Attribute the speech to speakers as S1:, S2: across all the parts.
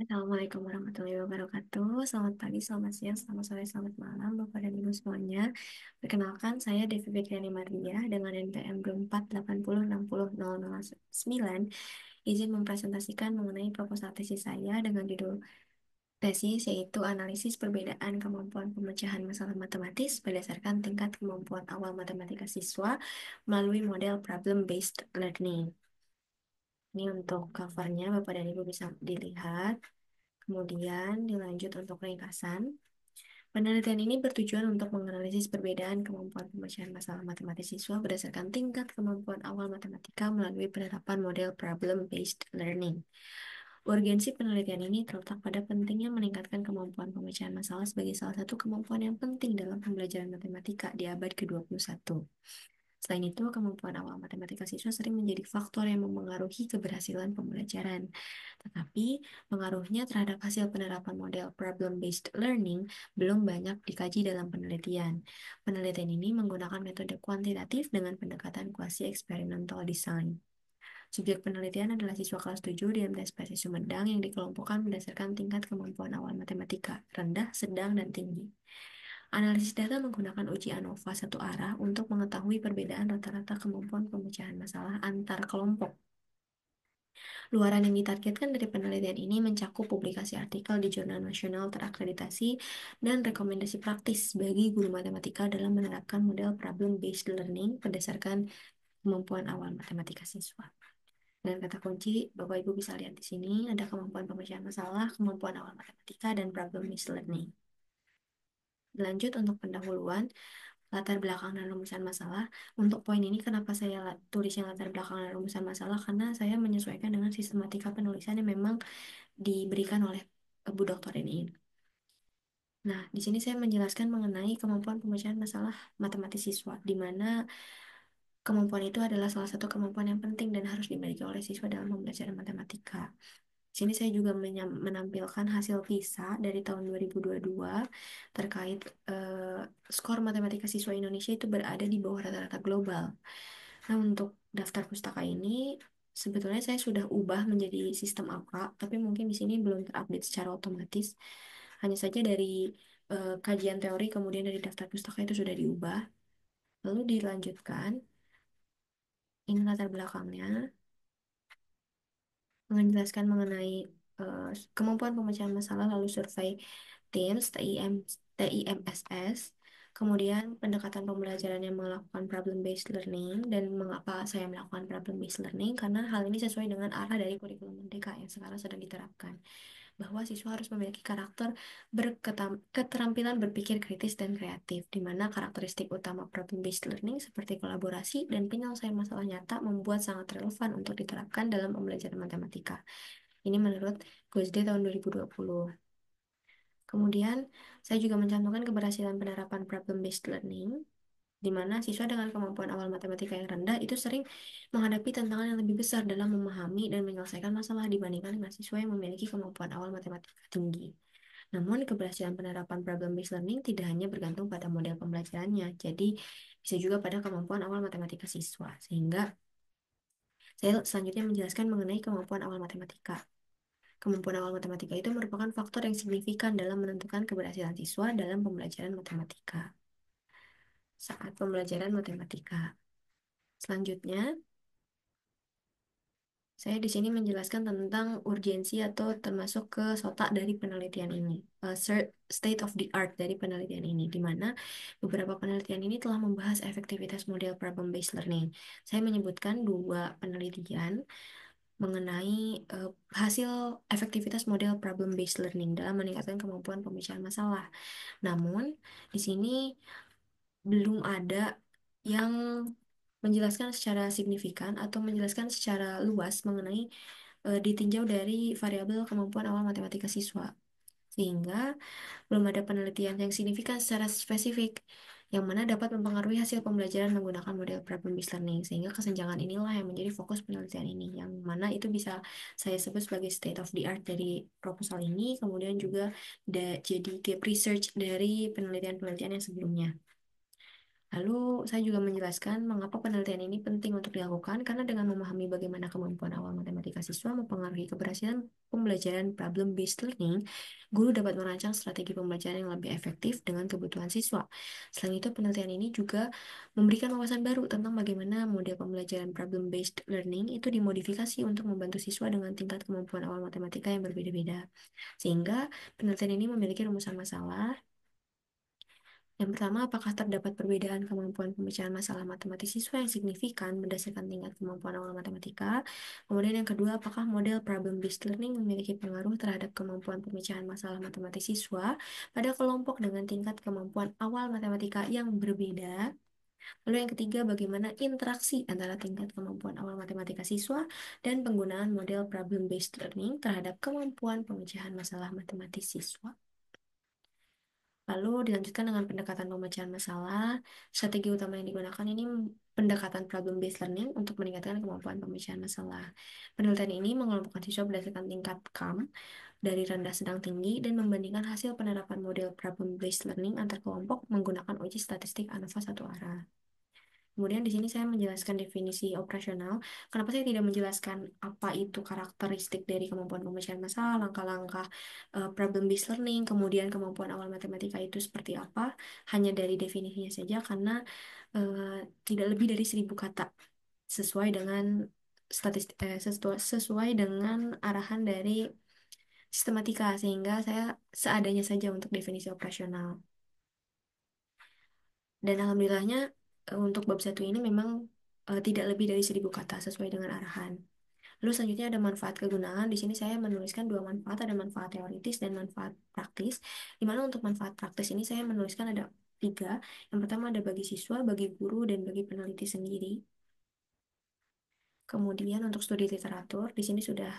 S1: Assalamualaikum warahmatullahi wabarakatuh. Selamat pagi, selamat siang, selamat sore, selamat malam, Bapak dan Ibu semuanya. Perkenalkan, saya Devi Fitriani Maria dengan NPM 24806009. Izin mempresentasikan mengenai proposal tesis saya dengan judul tesis yaitu analisis perbedaan kemampuan pemecahan masalah matematis berdasarkan tingkat kemampuan awal matematika siswa melalui model problem-based learning. Ini untuk covernya, Bapak dan Ibu bisa dilihat. Kemudian dilanjut untuk ringkasan. Penelitian ini bertujuan untuk menganalisis perbedaan kemampuan pemecahan masalah matematis siswa berdasarkan tingkat kemampuan awal matematika melalui penerapan model problem-based learning. Urgensi penelitian ini terletak pada pentingnya meningkatkan kemampuan pemecahan masalah sebagai salah satu kemampuan yang penting dalam pembelajaran matematika di abad ke-21. Selain itu, kemampuan awal matematika siswa sering menjadi faktor yang memengaruhi keberhasilan pembelajaran. Tetapi, pengaruhnya terhadap hasil penerapan model problem-based learning belum banyak dikaji dalam penelitian. Penelitian ini menggunakan metode kuantitatif dengan pendekatan quasi-experimental design. Subjek penelitian adalah siswa kelas 7 di MTSPC Sumedang yang dikelompokkan berdasarkan tingkat kemampuan awal matematika, rendah, sedang, dan tinggi. Analisis data menggunakan uji ANOVA satu arah untuk mengetahui perbedaan rata-rata kemampuan pemecahan masalah antar kelompok. Luaran yang ditargetkan dari penelitian ini mencakup publikasi artikel di jurnal nasional terakreditasi dan rekomendasi praktis bagi guru matematika dalam menerapkan model problem-based learning berdasarkan kemampuan awal matematika siswa. Dan kata kunci, Bapak Ibu bisa lihat di sini ada kemampuan pemecahan masalah, kemampuan awal matematika, dan problem-based learning. Lanjut untuk pendahuluan, latar belakang dan rumusan masalah. Untuk poin ini kenapa saya tulisnya latar belakang dan rumusan masalah? Karena saya menyesuaikan dengan sistematika penulisan yang memang diberikan oleh Bu Dokter ini. Nah, di sini saya menjelaskan mengenai kemampuan pemecahan masalah matematis siswa, di mana kemampuan itu adalah salah satu kemampuan yang penting dan harus dimiliki oleh siswa dalam pembelajaran matematika. Di sini saya juga menampilkan hasil PISA dari tahun 2022 terkait skor matematika siswa Indonesia itu berada di bawah rata-rata global. Nah, untuk daftar pustaka ini sebetulnya saya sudah ubah menjadi sistem angka, tapi mungkin di sini belum terupdate secara otomatis. Hanya saja dari kajian teori kemudian dari daftar pustaka itu sudah diubah. Lalu dilanjutkan, ini latar belakangnya menjelaskan mengenai eh, kemampuan pemecahan masalah lalu survei TIMSS, TIMSS, kemudian pendekatan pembelajaran yang melakukan problem-based learning dan mengapa saya melakukan problem-based learning karena hal ini sesuai dengan arah dari kurikulum Merdeka yang sekarang sedang diterapkan bahwa siswa harus memiliki karakter keterampilan berpikir kritis dan kreatif, di mana karakteristik utama problem-based learning seperti kolaborasi dan penyelesaian masalah nyata membuat sangat relevan untuk diterapkan dalam pembelajaran matematika. Ini menurut GWSD tahun 2020. Kemudian, saya juga mencantumkan keberhasilan penerapan problem-based learning, di mana siswa dengan kemampuan awal matematika yang rendah itu sering menghadapi tantangan yang lebih besar dalam memahami dan menyelesaikan masalah dibandingkan dengan siswa yang memiliki kemampuan awal matematika tinggi. Namun, keberhasilan penerapan problem-based learning tidak hanya bergantung pada model pembelajarannya, jadi bisa juga pada kemampuan awal matematika siswa. Sehingga saya selanjutnya menjelaskan mengenai kemampuan awal matematika. Kemampuan awal matematika itu merupakan faktor yang signifikan dalam menentukan keberhasilan siswa dalam pembelajaran matematika. Saat pembelajaran matematika. Selanjutnya, saya di sini menjelaskan tentang urgensi atau termasuk ke SOTA dari penelitian ini, state of the art dari penelitian ini, di mana beberapa penelitian ini telah membahas efektivitas model problem-based learning. Saya menyebutkan dua penelitian mengenai hasil efektivitas model problem-based learning dalam meningkatkan kemampuan pemecahan masalah. Namun, di sini belum ada yang menjelaskan secara signifikan atau menjelaskan secara luas mengenai ditinjau dari variabel kemampuan awal matematika siswa. Sehingga belum ada penelitian yang signifikan secara spesifik yang mana dapat mempengaruhi hasil pembelajaran menggunakan model problem-based learning. Sehingga kesenjangan inilah yang menjadi fokus penelitian ini, yang mana itu bisa saya sebut sebagai state of the art dari proposal ini, kemudian juga jadi gap research dari penelitian-penelitian yang sebelumnya. Lalu saya juga menjelaskan mengapa penelitian ini penting untuk dilakukan karena dengan memahami bagaimana kemampuan awal matematika siswa mempengaruhi keberhasilan pembelajaran problem-based learning, guru dapat merancang strategi pembelajaran yang lebih efektif dengan kebutuhan siswa. Selain itu, penelitian ini juga memberikan wawasan baru tentang bagaimana model pembelajaran problem-based learning itu dimodifikasi untuk membantu siswa dengan tingkat kemampuan awal matematika yang berbeda-beda. Sehingga penelitian ini memiliki rumusan masalah. Yang pertama, apakah terdapat perbedaan kemampuan pemecahan masalah matematis siswa yang signifikan berdasarkan tingkat kemampuan awal matematika? Kemudian yang kedua, apakah model problem-based learning memiliki pengaruh terhadap kemampuan pemecahan masalah matematis siswa pada kelompok dengan tingkat kemampuan awal matematika yang berbeda? Lalu yang ketiga, bagaimana interaksi antara tingkat kemampuan awal matematika siswa dan penggunaan model problem-based learning terhadap kemampuan pemecahan masalah matematis siswa? Lalu dilanjutkan dengan pendekatan pemecahan masalah. Strategi utama yang digunakan ini pendekatan problem-based learning untuk meningkatkan kemampuan pemecahan masalah. Penelitian ini mengelompokkan siswa berdasarkan tingkat KAM dari rendah sedang tinggi dan membandingkan hasil penerapan model problem-based learning antar kelompok menggunakan uji statistik ANOVA satu arah. Kemudian di sini saya menjelaskan definisi operasional. Kenapa saya tidak menjelaskan apa itu karakteristik dari kemampuan pemecahan masalah, langkah-langkah problem based learning, kemudian kemampuan awal matematika itu seperti apa, hanya dari definisinya saja karena tidak lebih dari 1.000 kata sesuai dengan sesuai dengan arahan dari sistematika sehingga saya seadanya saja untuk definisi operasional. Dan alhamdulillahnya untuk bab satu ini memang tidak lebih dari 1.000 kata sesuai dengan arahan. Lalu selanjutnya ada manfaat kegunaan. Di sini saya menuliskan dua manfaat, ada manfaat teoritis dan manfaat praktis. Di mana untuk manfaat praktis ini saya menuliskan ada tiga. Yang pertama ada bagi siswa, bagi guru, dan bagi peneliti sendiri. Kemudian untuk studi literatur, di sini sudah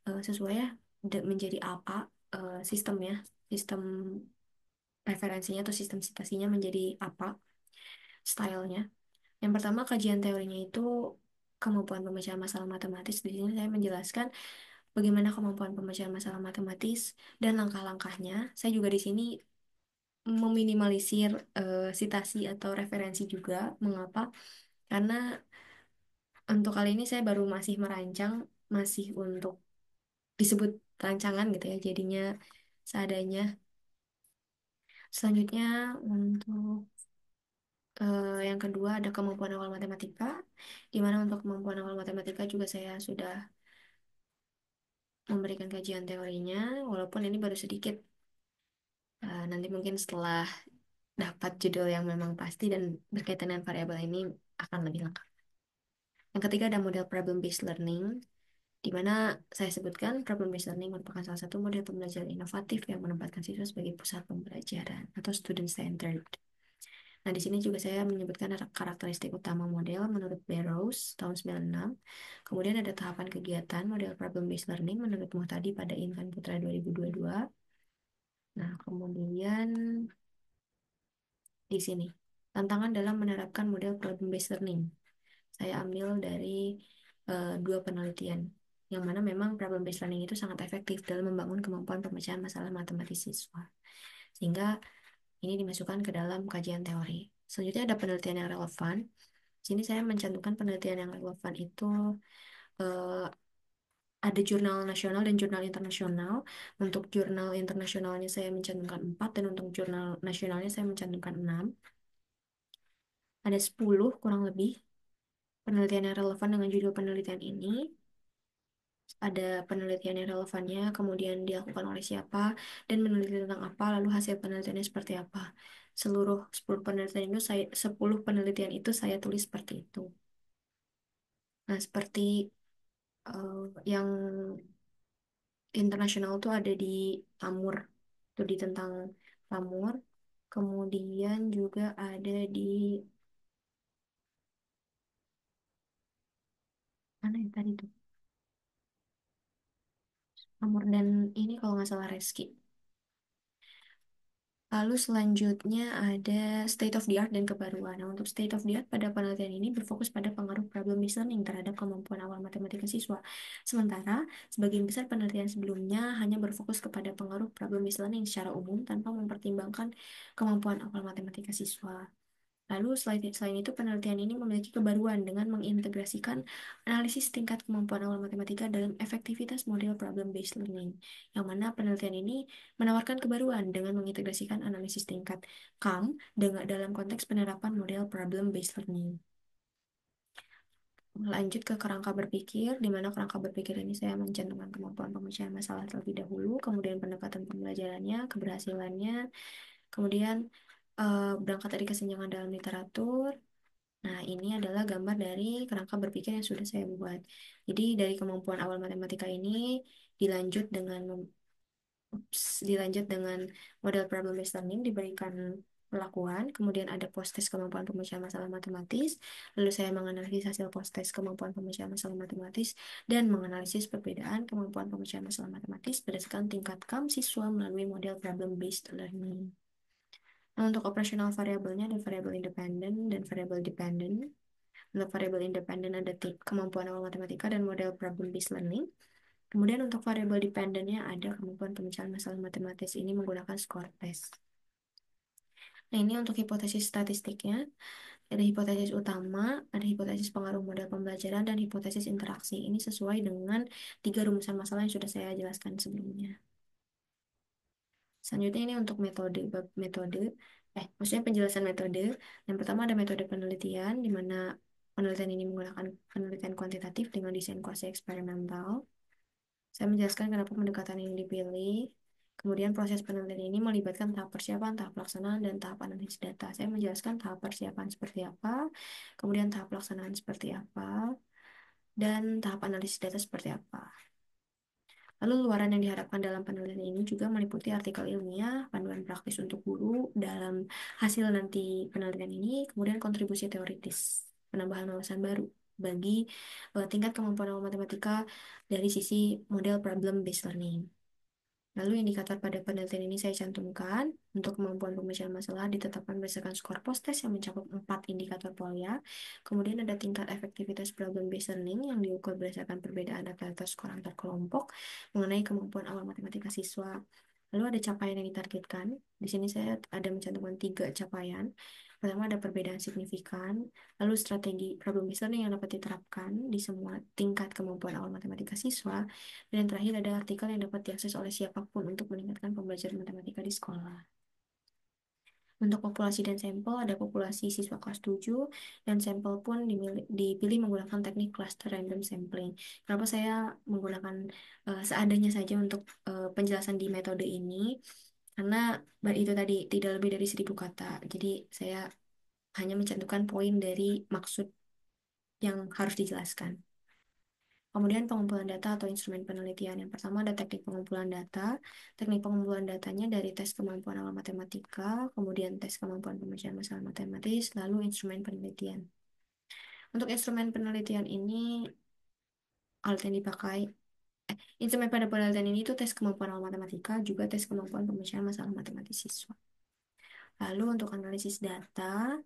S1: sesuai ya menjadi apa sistemnya, sistem referensinya atau sistem citasinya menjadi apa stylenya. Yang pertama, kajian teorinya itu kemampuan pemecahan masalah matematis. Di sini saya menjelaskan bagaimana kemampuan pemecahan masalah matematis dan langkah-langkahnya. Saya juga di sini meminimalisir citasi atau referensi juga. Mengapa? Karena untuk kali ini saya baru masih merancang, masih untuk disebut rancangan gitu ya. Jadinya seadanya. Selanjutnya untuk yang kedua ada kemampuan awal matematika, di mana untuk kemampuan awal matematika juga saya sudah memberikan kajian teorinya, walaupun ini baru sedikit. Nanti mungkin setelah dapat judul yang memang pasti dan berkaitan dengan variabel ini akan lebih lengkap. Yang ketiga ada model problem-based learning, di mana saya sebutkan problem-based learning merupakan salah satu model pembelajaran inovatif yang menempatkan siswa sebagai pusat pembelajaran atau student-centered. Nah, di sini juga saya menyebutkan karakteristik utama model menurut Barrows tahun 96. Kemudian ada tahapan kegiatan model problem-based learning menurut Muhtadi pada Intan Putra 2022. Nah, kemudian di sini tantangan dalam menerapkan model problem-based learning. Saya ambil dari dua penelitian, yang mana memang problem-based learning itu sangat efektif dalam membangun kemampuan pemecahan masalah matematis siswa. Sehingga ini dimasukkan ke dalam kajian teori. Selanjutnya ada penelitian yang relevan. Sini saya mencantumkan penelitian yang relevan itu eh, ada jurnal nasional dan jurnal internasional. Untuk jurnal internasionalnya saya mencantumkan 4 dan untuk jurnal nasionalnya saya mencantumkan 6. Ada 10 kurang lebih penelitian yang relevan dengan judul penelitian ini. Ada penelitian yang relevannya, kemudian dilakukan oleh siapa, dan meneliti tentang apa, lalu hasil penelitiannya seperti apa. Seluruh 10 penelitian itu saya tulis seperti itu. Nah, seperti yang internasional tuh ada di Amur, tuh di tentang Amur. Kemudian juga ada di mana ya tadi tuh? Amur dan ini kalau nggak salah Reski. Lalu selanjutnya ada state of the art dan kebaruan. Nah, untuk state of the art pada penelitian ini berfokus pada pengaruh problem listening terhadap kemampuan awal matematika siswa. Sementara, sebagian besar penelitian sebelumnya hanya berfokus kepada pengaruh problem listening secara umum tanpa mempertimbangkan kemampuan awal matematika siswa. Lalu selain itu penelitian ini memiliki kebaruan dengan mengintegrasikan analisis tingkat kemampuan awal matematika dalam efektivitas model problem-based learning. Yang mana penelitian ini menawarkan kebaruan dengan mengintegrasikan analisis tingkat CAM dengan dalam konteks penerapan model problem-based learning. Lanjut ke kerangka berpikir, di mana kerangka berpikir ini saya mencantumkan kemampuan pemecahan masalah terlebih dahulu, kemudian pendekatan pembelajarannya, keberhasilannya, kemudian berangkat dari kesenjangan dalam literatur. Nah, ini adalah gambar dari kerangka berpikir yang sudah saya buat. Jadi, dari kemampuan awal matematika ini dilanjut dengan dilanjut dengan model problem based learning diberikan perlakuan, kemudian ada post-test kemampuan pemecahan masalah matematis, lalu saya menganalisis hasil post-test kemampuan pemecahan masalah matematis dan menganalisis perbedaan kemampuan pemecahan masalah matematis berdasarkan tingkat KAM siswa melalui model problem based learning. Nah, untuk operasional variabelnya ada variabel independen dan variabel dependent. Untuk variabel independen ada kemampuan awal matematika dan model problem based learning. Kemudian untuk variabel dependennya ada kemampuan pemecahan masalah matematis ini menggunakan skor tes. Nah, ini untuk hipotesis statistiknya. Ada hipotesis utama, ada hipotesis pengaruh model pembelajaran, dan hipotesis interaksi. Ini sesuai dengan tiga rumusan masalah yang sudah saya jelaskan sebelumnya. Selanjutnya ini untuk metode, maksudnya penjelasan metode. Yang pertama ada metode penelitian, di mana penelitian ini menggunakan penelitian kuantitatif dengan desain kuasi eksperimental. Saya menjelaskan kenapa pendekatan ini dipilih. Kemudian proses penelitian ini melibatkan tahap persiapan, tahap pelaksanaan, dan tahap analisis data. Saya menjelaskan tahap persiapan seperti apa, kemudian tahap pelaksanaan seperti apa, dan tahap analisis data seperti apa. Lalu luaran yang diharapkan dalam penelitian ini juga meliputi artikel ilmiah, panduan praktis untuk guru dalam hasil nanti penelitian ini, kemudian kontribusi teoritis, penambahan wawasan baru bagi tingkat kemampuan awal matematika dari sisi model problem based learning. Lalu indikator pada penelitian ini saya cantumkan. Untuk kemampuan pemecahan masalah ditetapkan berdasarkan skor post-test yang mencakup 4 indikator polya. Kemudian ada tingkat efektivitas problem based learning yang diukur berdasarkan perbedaan rata-rata skor antar kelompok mengenai kemampuan awal matematika siswa. Lalu ada capaian yang ditargetkan. Di sini saya ada mencantumkan 3 capaian. Pertama ada perbedaan signifikan, lalu strategi problem based learning yang dapat diterapkan di semua tingkat kemampuan awal matematika siswa, dan yang terakhir ada artikel yang dapat diakses oleh siapapun untuk meningkatkan pembelajaran matematika di sekolah. Untuk populasi dan sampel, ada populasi siswa kelas 7 dan sampel pun dipilih menggunakan teknik cluster random sampling. Kenapa saya menggunakan seadanya saja untuk penjelasan di metode ini? Karena itu tadi tidak lebih dari 1.000 kata. Jadi saya hanya mencantumkan poin dari maksud yang harus dijelaskan. Kemudian pengumpulan data atau instrumen penelitian. Yang pertama ada teknik pengumpulan data. Teknik pengumpulan datanya dari tes kemampuan awal matematika, kemudian tes kemampuan pemecahan masalah matematis, lalu instrumen penelitian. Untuk instrumen penelitian ini, alat yang dipakai, instrumen pada penelitian ini itu tes kemampuan awal matematika, juga tes kemampuan pemecahan masalah matematis siswa. Lalu untuk analisis data,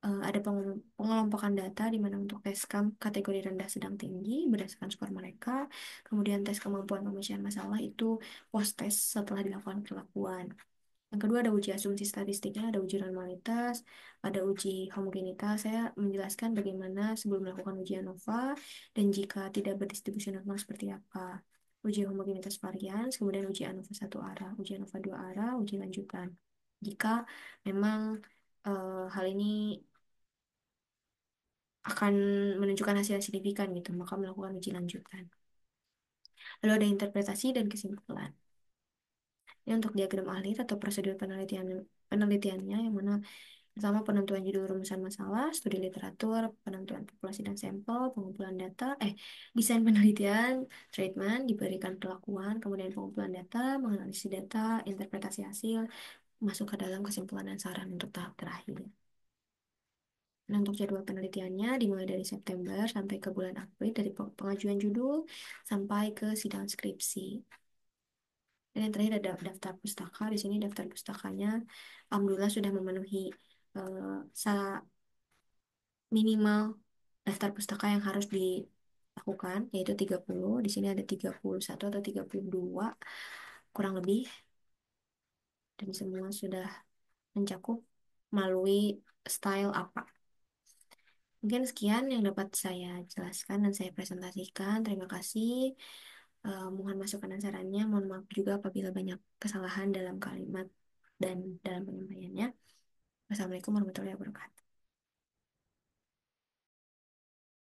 S1: ada pengelompokan data di mana untuk tes kategori rendah sedang tinggi berdasarkan skor mereka. Kemudian tes kemampuan pemecahan masalah itu post test setelah dilakukan perlakuan. Yang kedua ada uji asumsi statistiknya, ada uji normalitas, ada uji homogenitas. Saya menjelaskan bagaimana sebelum melakukan uji ANOVA dan jika tidak berdistribusi normal seperti apa. Uji homogenitas varians, kemudian uji ANOVA satu arah, uji ANOVA dua arah, uji lanjutan. Jika memang hal ini akan menunjukkan hasil yang signifikan gitu, maka melakukan uji lanjutan. Lalu ada interpretasi dan kesimpulan. Ini untuk diagram alir atau prosedur penelitiannya yang mana pertama penentuan judul rumusan masalah, studi literatur, penentuan populasi dan sampel, pengumpulan data, desain penelitian, treatment, diberikan perlakuan, kemudian pengumpulan data, menganalisis data, interpretasi hasil, masuk ke dalam kesimpulan dan saran untuk tahap terakhir. Nah, untuk jadwal penelitiannya dimulai dari September sampai ke bulan April, dari pengajuan judul sampai ke sidang skripsi. Dan yang terakhir ada daftar pustaka. Di sini daftar pustakanya alhamdulillah sudah memenuhi minimal daftar pustaka yang harus dilakukan, yaitu 30. Di sini ada 31 atau 32 kurang lebih, dan semua sudah mencakup melalui style apa. Mungkin sekian yang dapat saya jelaskan dan saya presentasikan. Terima kasih. Mohon masukan dan sarannya. Mohon maaf juga apabila banyak kesalahan dalam kalimat dan dalam penyampaiannya. Wassalamualaikum warahmatullahi wabarakatuh.